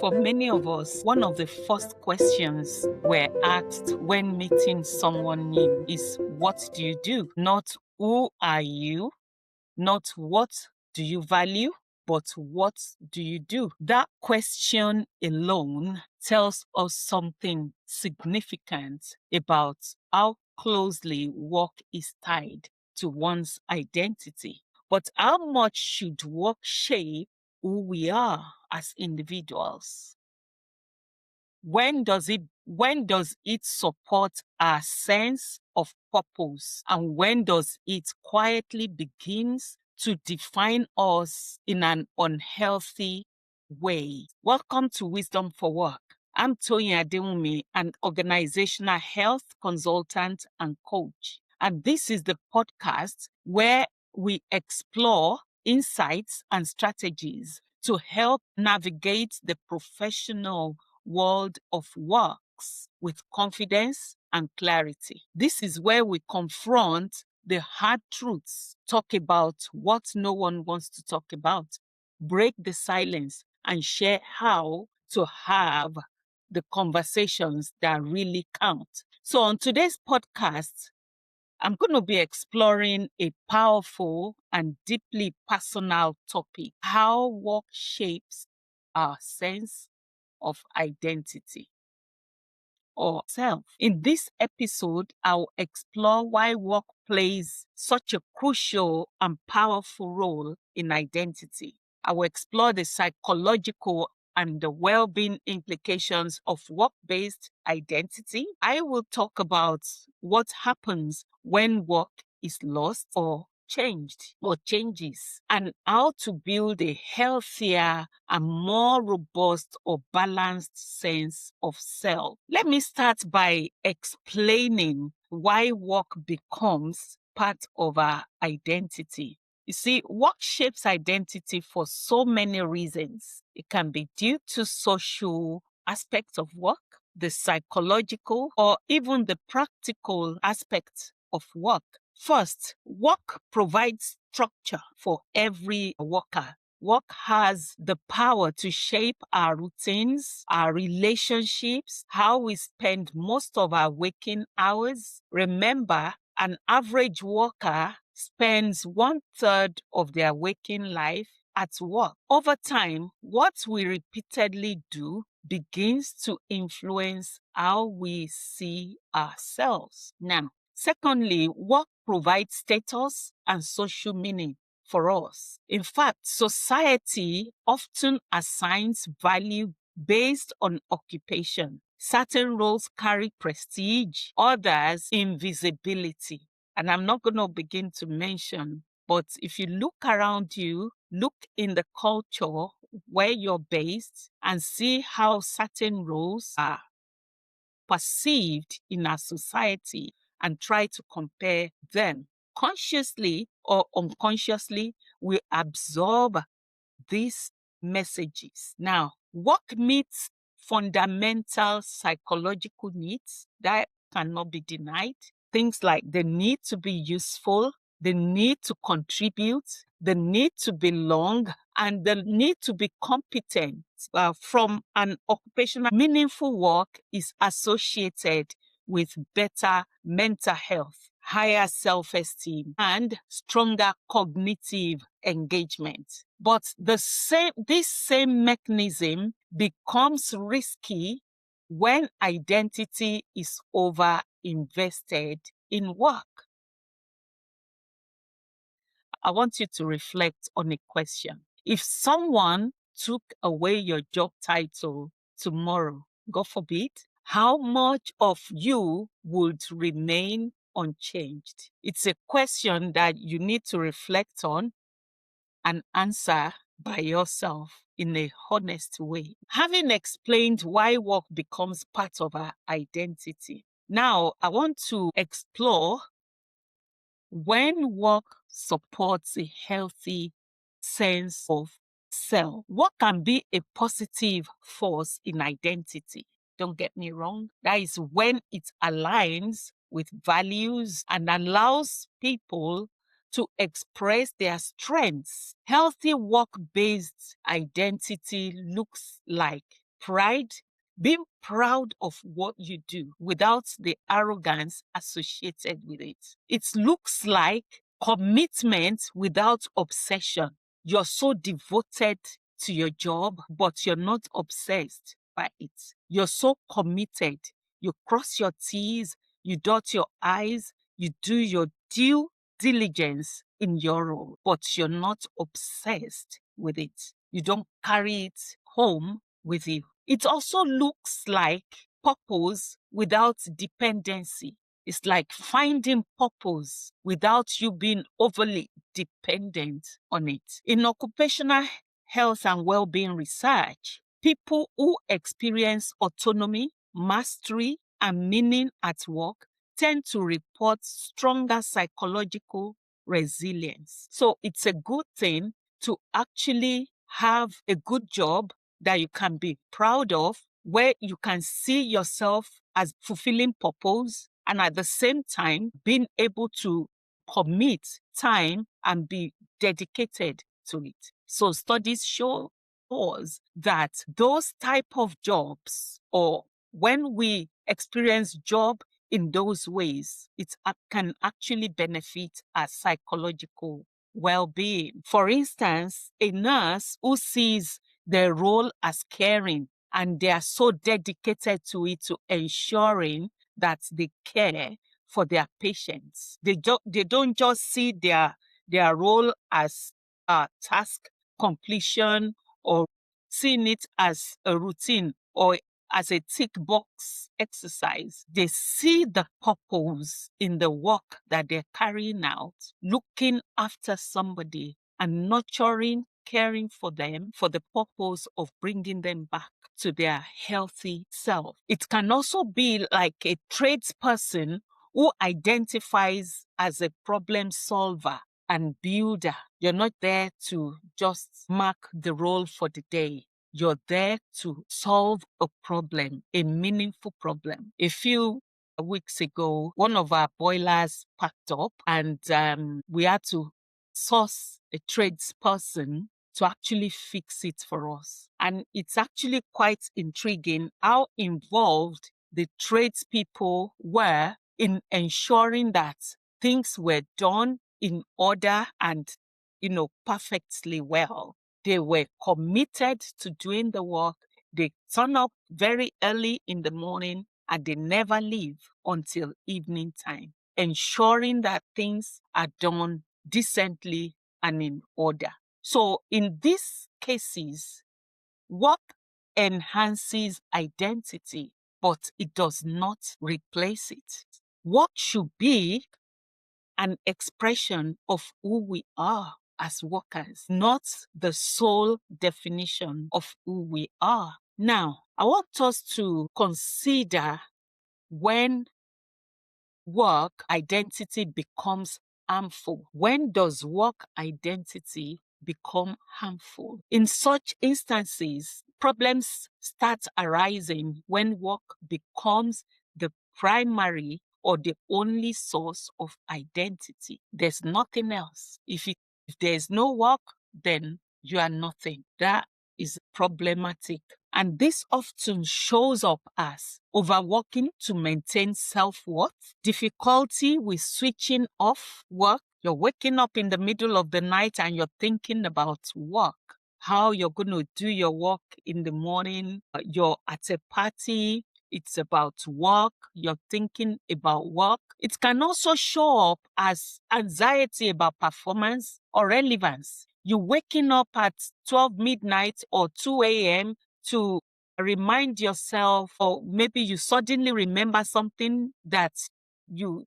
For many of us, one of the first questions we're asked when meeting someone new is, what do you do? Not who are you, not what do you value, but what do you do? That question alone tells us something significant about how closely work is tied to one's identity. But how much should work shape who we are as individuals? When does it support our sense of purpose, and when does it quietly begins to define us in an unhealthy way? Welcome to Wisdom for Work. I'm Toyin Adewumi, an organizational health consultant and coach. And this is the podcast where we explore insights and strategies to help navigate the professional world of works with confidence and clarity. This is where we confront the hard truths, talk about what no one wants to talk about, break the silence, and share how to have the conversations that really count. So on today's podcast, I'm going to be exploring a powerful and deeply personal topic: how work shapes our sense of identity or self. In this episode, I'll explore why work plays such a crucial and powerful role in identity. I will explore the psychological and the well-being implications of work-based identity. I will talk about what happens when work is lost or changed or changes, and how to build a healthier and more robust or balanced sense of self. Let me start by explaining why work becomes part of our identity. You see, work shapes identity for so many reasons. It can be due to social aspects of work, the psychological, or even the practical aspects of work. First, work provides structure for every worker. Work has the power to shape our routines, our relationships, how we spend most of our waking hours. Remember, an average worker spends 1/3 of their waking life at work. Over time, what we repeatedly do begins to influence how we see ourselves. Now, secondly, work provides status and social meaning for us. In fact, society often assigns value based on occupation. Certain roles carry prestige, others invisibility. And I'm not going to begin to mention, but if you look around you, look in the culture where you're based and see how certain roles are perceived in our society and try to compare them. Consciously or unconsciously, we absorb these messages. Now, work meets fundamental psychological needs that cannot be denied. Things like the need to be useful, the need to contribute, the need to belong, and the need to be competent from an occupational. Meaningful work is associated with better mental health, higher self-esteem, and stronger cognitive engagement. But this same mechanism becomes risky when identity is over invested in work. I want you to reflect on a question. If someone took away your job title tomorrow, God forbid, how much of you would remain unchanged? It's a question that you need to reflect on and answer by yourself in a honest way. Having explained why work becomes part of our identity, now I want to explore when work supports a healthy sense of self. Work can be a positive force in identity. Don't get me wrong. That is when it aligns with values and allows people to express their strengths. Healthy work-based identity looks like pride, being proud of what you do without the arrogance associated with it. It looks like commitment without obsession. You're so devoted to your job, but you're not obsessed by it. You're so committed. You cross your T's, you dot your I's, you do your due diligence in your role, but you're not obsessed with it. You don't carry it home with you. It also looks like purpose without dependency. It's like finding purpose without you being overly dependent on it. In occupational health and well-being research, people who experience autonomy, mastery, and meaning at work tend to report stronger psychological resilience. So it's a good thing to actually have a good job that you can be proud of, where you can see yourself as fulfilling purpose and at the same time being able to commit time and be dedicated to it. So studies show us that those type of jobs, or when we experience job in those ways, it can actually benefit our psychological well-being. For instance, a nurse who sees their role as caring and they are so dedicated to it, to ensuring that they care for their patients. They don't just see their role as a task completion or seeing it as a routine or as a tick box exercise. They see the purpose in the work that they're carrying out, looking after somebody and nurturing, caring for them for the purpose of bringing them back to their healthy self. It can also be like a tradesperson who identifies as a problem solver and builder. You're not there to just mark the role for the day. You're there to solve a problem, a meaningful problem. A few weeks ago, one of our boilers packed up and we had to source a tradesperson to actually fix it for us. And it's actually quite intriguing how involved the tradespeople were in ensuring that things were done in order and, perfectly well. They were committed to doing the work. They turn up very early in the morning and they never leave until evening time, ensuring that things are done decently and in order. So in these cases, work enhances identity, but it does not replace it. Work should be an expression of who we are as workers, not the sole definition of who we are. Now, I want us to consider when work identity becomes harmful. When does work identity become harmful? In such instances, problems start arising when work becomes the primary or the only source of identity. There's nothing else. If there's no work, then you are nothing. That is problematic. And this often shows up as overworking to maintain self-worth, difficulty with switching off work. You're waking up in the middle of the night and you're thinking about work, how you're going to do your work in the morning. You're at a party, it's about work, you're thinking about work. It can also show up as anxiety about performance or relevance. You're waking up at 12 midnight or 2 a.m. to remind yourself, or maybe you suddenly remember something that you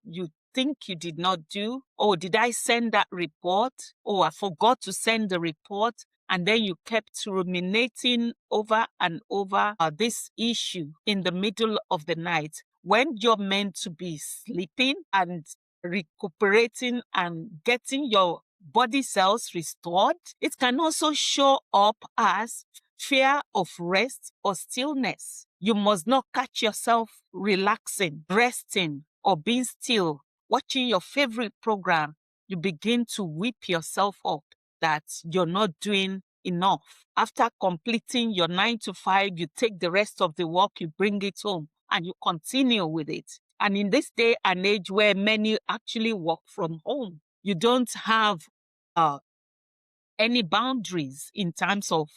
think you did not do. Oh, did I send that report? Oh, I forgot to send the report. And then you kept ruminating over and over this issue in the middle of the night when you're meant to be sleeping and recuperating and getting your body cells restored. It can also show up as fear of rest or stillness. You must not catch yourself relaxing, resting, or being still, watching your favorite program. You begin to whip yourself up that you're not doing enough. After completing your 9 to 5, you take the rest of the work, you bring it home, and you continue with it. And in this day and age where many actually work from home, you don't have any boundaries in terms of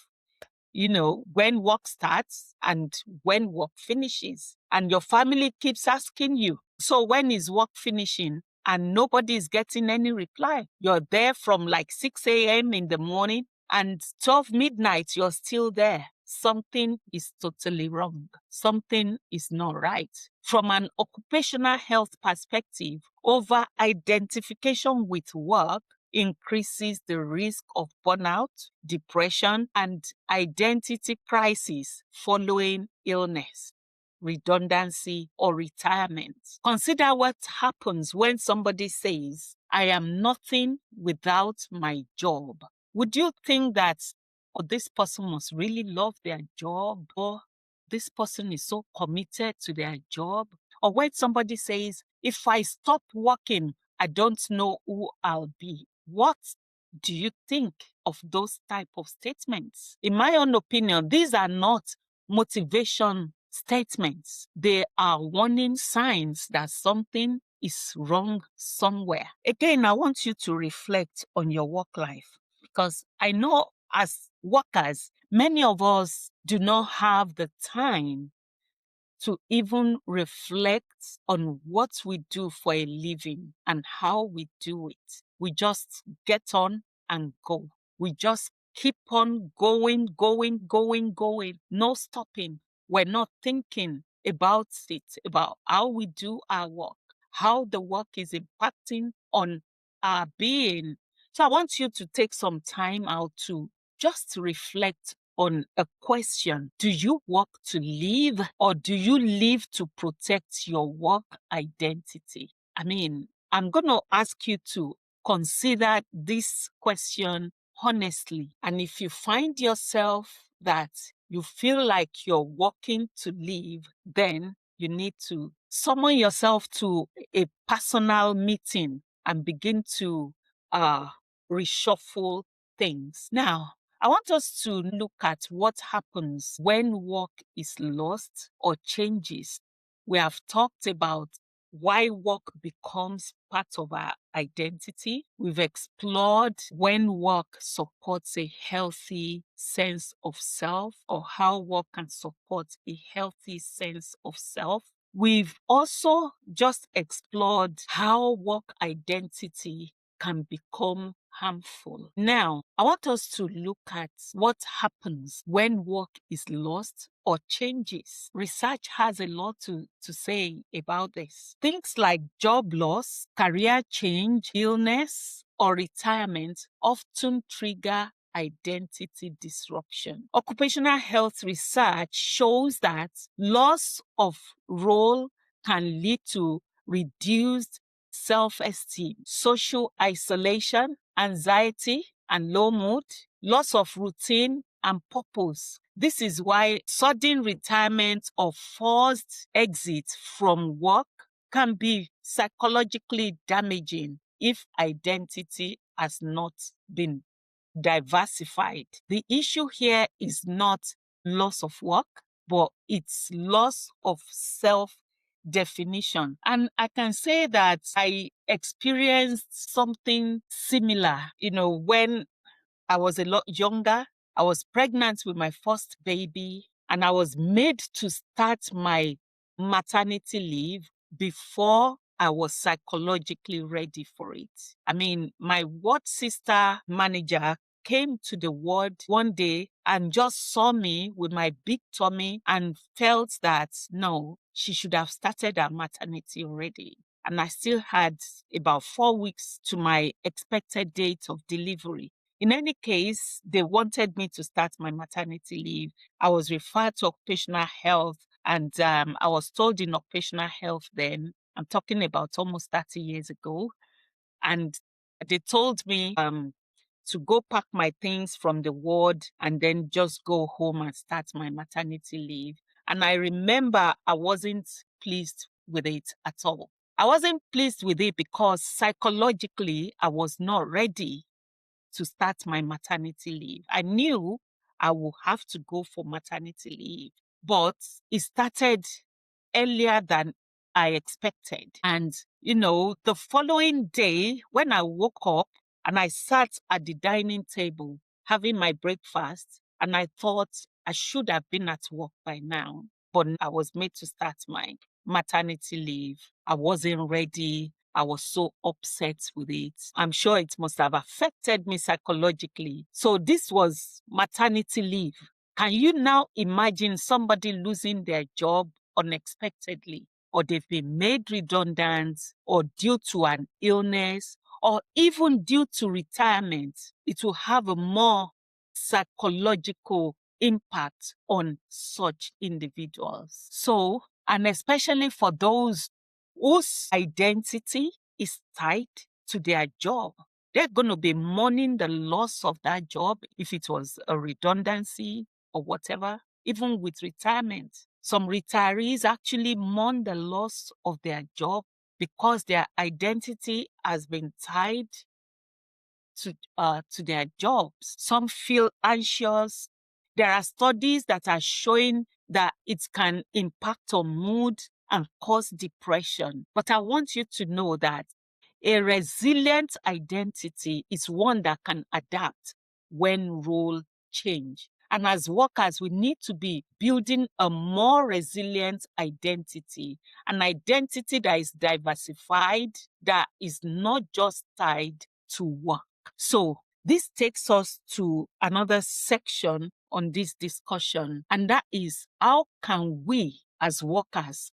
when work starts and when work finishes. And your family keeps asking you, so when is work finishing? And nobody is getting any reply. You're there from like 6 a.m. in the morning, and 12 midnight, you're still there. Something is totally wrong. Something is not right. From an occupational health perspective, over identification with work increases the risk of burnout, depression, and identity crisis following illness, redundancy, or retirement. Consider what happens when somebody says, I am nothing without my job. Would you think that, oh, this person must really love their job, or this person is so committed to their job? Or when somebody says, if I stop working, I don't know who I'll be. What do you think of those type of statements? In my own opinion, these are not motivation statements. They are warning signs that something is wrong somewhere. Again, I want you to reflect on your work life, because I know as workers, many of us do not have the time to even reflect on what we do for a living and how we do it. We just get on and go. We just keep on going, no stopping. We're not thinking about it, about how we do our work, how the work is impacting on our being. So I want you to take some time out to just reflect on a question. Do you work to live, or do you live to protect your work identity? I mean, I'm going to ask you to consider this question honestly. And if you find yourself that you feel like you're working to live, then you need to summon yourself to a personal meeting and begin to reshuffle things. Now, I want us to look at what happens when work is lost or changes. We have talked about why work becomes part of our identity. We've explored when work supports a healthy sense of self, or how work can support a healthy sense of self. We've also just explored how work identity can become harmful. Now, I want us to look at what happens when work is lost or changes. Research has a lot to say about this. Things like job loss, career change, illness, or retirement often trigger identity disruption. Occupational health research shows that loss of role can lead to reduced self-esteem, social isolation, anxiety and low mood, loss of routine and purpose. This is why sudden retirement or forced exit from work can be psychologically damaging if identity has not been diversified. The issue here is not loss of work, but it's loss of self definition. And I can say that I experienced something similar, when I was a lot younger. I was pregnant with my first baby, and I was made to start my maternity leave before I was psychologically ready for it. I mean, my ward sister manager came to the ward one day and just saw me with my big tummy and felt that no, she should have started her maternity already. And I still had about 4 weeks to my expected date of delivery. In any case, they wanted me to start my maternity leave. I was referred to occupational health, and I was told in occupational health then, I'm talking about almost 30 years ago, and they told me to go pack my things from the ward and then just go home and start my maternity leave. And I remember I wasn't pleased with it at all. I wasn't pleased with it because psychologically I was not ready. to start my maternity leave. I knew I would have to go for maternity leave, but it started earlier than I expected. And, the following day, when I woke up and I sat at the dining table having my breakfast, and I thought I should have been at work by now, but I was made to start my maternity leave. I wasn't ready. I was so upset with it. I'm sure it must have affected me psychologically. So this was maternity leave. Can you now imagine somebody losing their job unexpectedly, or they've been made redundant, or due to an illness, or even due to retirement? It will have a more psychological impact on such individuals. So, and especially for those whose identity is tied to their job, they're going to be mourning the loss of that job if it was a redundancy or whatever, even with retirement. Some retirees actually mourn the loss of their job because their identity has been tied to their jobs. Some feel anxious. There are studies that are showing that it can impact on mood and cause depression. But I want you to know that a resilient identity is one that can adapt when role change. And as workers, we need to be building a more resilient identity, an identity that is diversified, that is not just tied to work. So this takes us to another section on this discussion, and that is, how can we as workers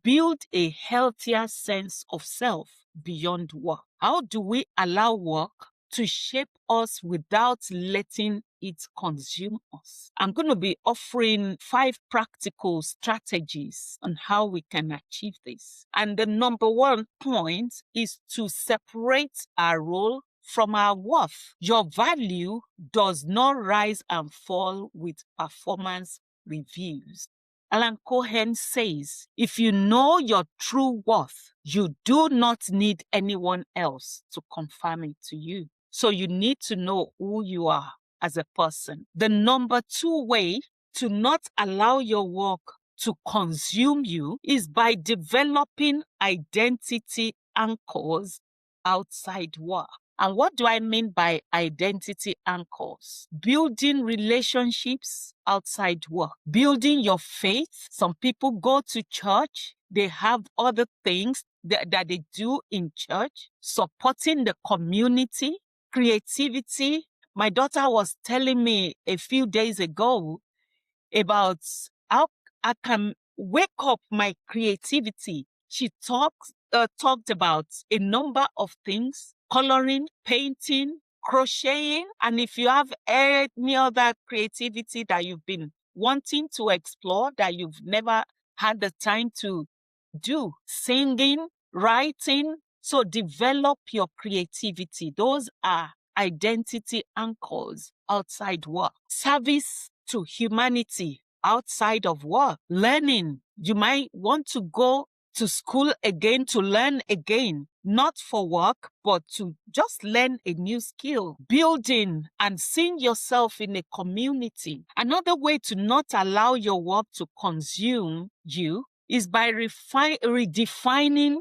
build a healthier sense of self beyond work? How do we allow work to shape us without letting it consume us? I'm going to be offering 5 practical strategies on how we can achieve this. And the number 1 point is to separate our role from our worth. Your value does not rise and fall with performance reviews. Alan Cohen says, if you know your true worth, you do not need anyone else to confirm it to you. So you need to know who you are as a person. The number 2 way to not allow your work to consume you is by developing identity anchors outside work. And what do I mean by identity anchors? Building relationships outside work, building your faith. Some people go to church, they have other things that they do in church, supporting the community, creativity. My daughter was telling me a few days ago about how I can wake up my creativity. She talked about a number of things: coloring, painting, crocheting. And if you have any other creativity that you've been wanting to explore that you've never had the time to do, singing, writing. So develop your creativity. Those are identity anchors outside work. Service to humanity outside of work. Learning. You might want to go to school again to learn again, not for work, but to just learn a new skill. Building and seeing yourself in a community. Another way to not allow your work to consume you is by redefining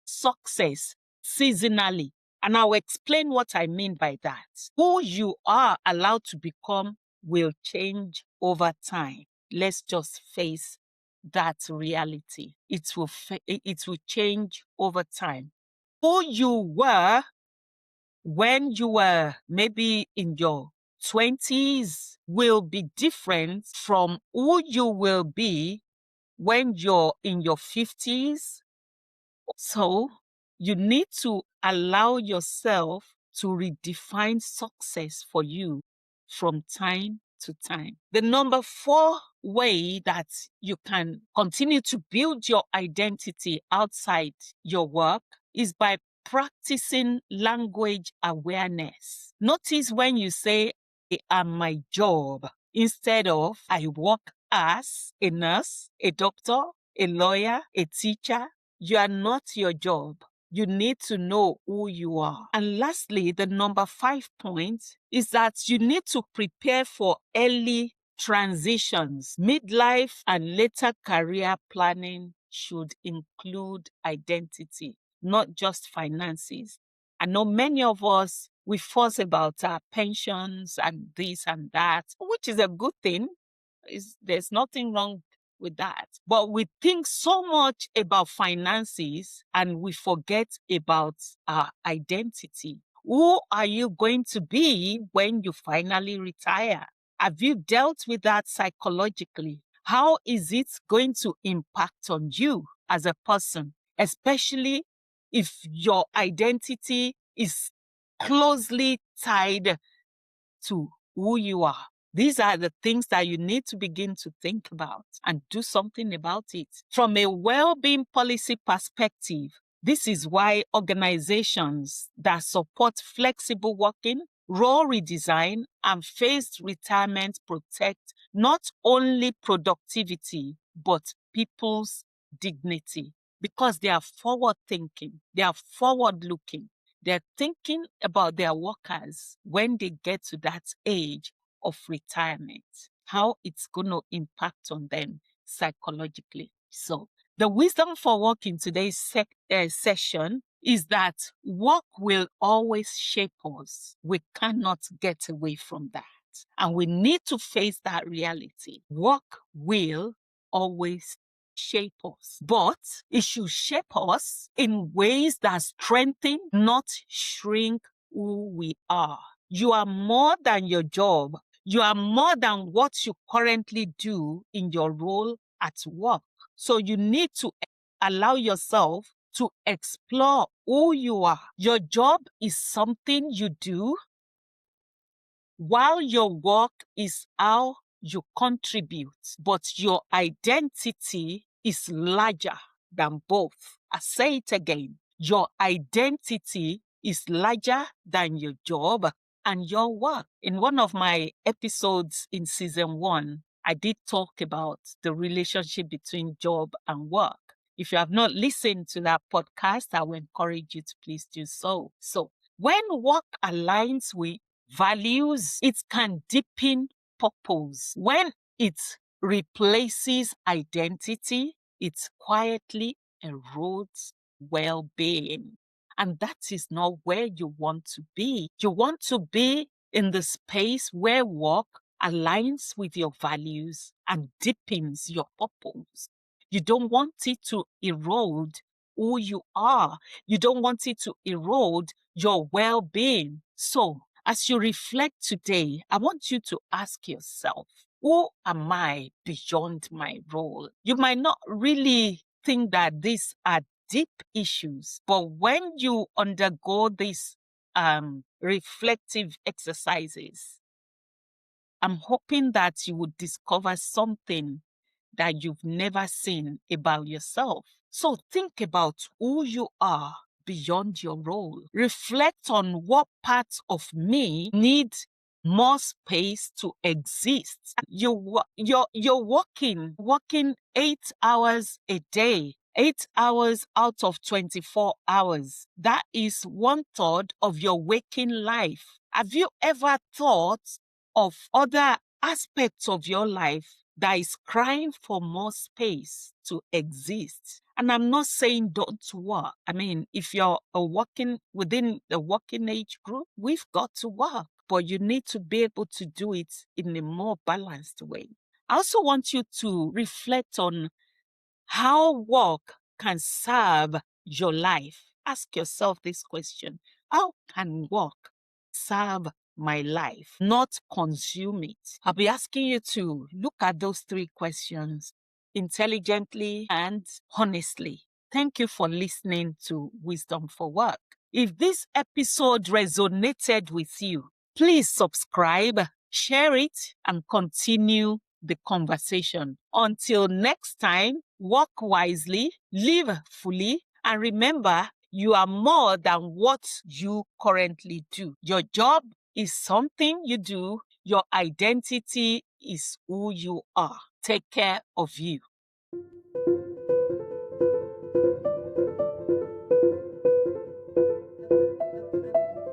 success seasonally. And I'll explain what I mean by that. Who you are allowed to become will change over time. Let's just face that reality. It will change over time. Who you were when you were maybe in your 20s will be different from who you will be when you're in your 50s. So you need to allow yourself to redefine success for you from time to time. The number 4 way that you can continue to build your identity outside your work is by practicing language awareness. Notice when you say, I am my job, instead of I work as a nurse, a doctor, a lawyer, a teacher. You are not your job. you need to know who you are. And lastly, the number 5 point is that you need to prepare for early transitions. Midlife and later career planning should include identity, not just finances. I know many of us, we fuss about our pensions and this and that, which is a good thing. There's nothing wrong with that. But we think so much about finances and we forget about our identity. Who are you going to be when you finally retire? Have you dealt with that psychologically? How is it going to impact on you as a person, especially if your identity is closely tied to who you are? These are the things that you need to begin to think about and do something about it. From a well-being policy perspective, this is why organizations that support flexible working, role redesign, and phased retirement protect not only productivity, but people's dignity, because they are forward-thinking, they are forward-looking. They're thinking about their workers when they get to that age of retirement, how it's going to impact on them psychologically. So, the wisdom for work in today's session is that work will always shape us. We cannot get away from that. And we need to face that reality. Work will always shape us, but it should shape us in ways that strengthen, not shrink who we are. You are more than your job. You are more than what you currently do in your role at work. So you need to allow yourself to explore who you are. Your job is something you do, while your work is how you contribute, but your identity is larger than both. I say it again. Your identity is larger than your job and your work. In one of my episodes in season 1, I did talk about the relationship between job and work. If you have not listened to that podcast, I will encourage you to please do so. So, when work aligns with values, it can deepen purpose. When it replaces identity, it quietly erodes well-being. And that is not where you want to be. You want to be in the space where work aligns with your values and deepens your purpose. You don't want it to erode who you are. You don't want it to erode your well-being. So, as you reflect today, I want you to ask yourself, who am I beyond my role? You might not really think that these are deep issues, but when you undergo these reflective exercises, I'm hoping that you would discover something that you've never seen about yourself. So think about who you are beyond your role. Reflect on what parts of me need more space to exist. You're working 8 hours a day. 8 hours out of 24 hours. That is 1/3 of your waking life. Have you ever thought of other aspects of your life that is crying for more space to exist? And I'm not saying don't work. I mean, if you're working within the working age group, we've got to work, but you need to be able to do it in a more balanced way. I also want you to reflect on how work can serve your life. Ask yourself this question: how can work serve my life, not consume it? I'll be asking you to look at those 3 questions intelligently and honestly. Thank you for listening to Wisdom for Work. If this episode resonated with you, please subscribe, share it, and continue the conversation. Until next time, work wisely, live fully, and remember, you are more than what you currently do. Your job is something you do. Your identity is who you are. Take care of you.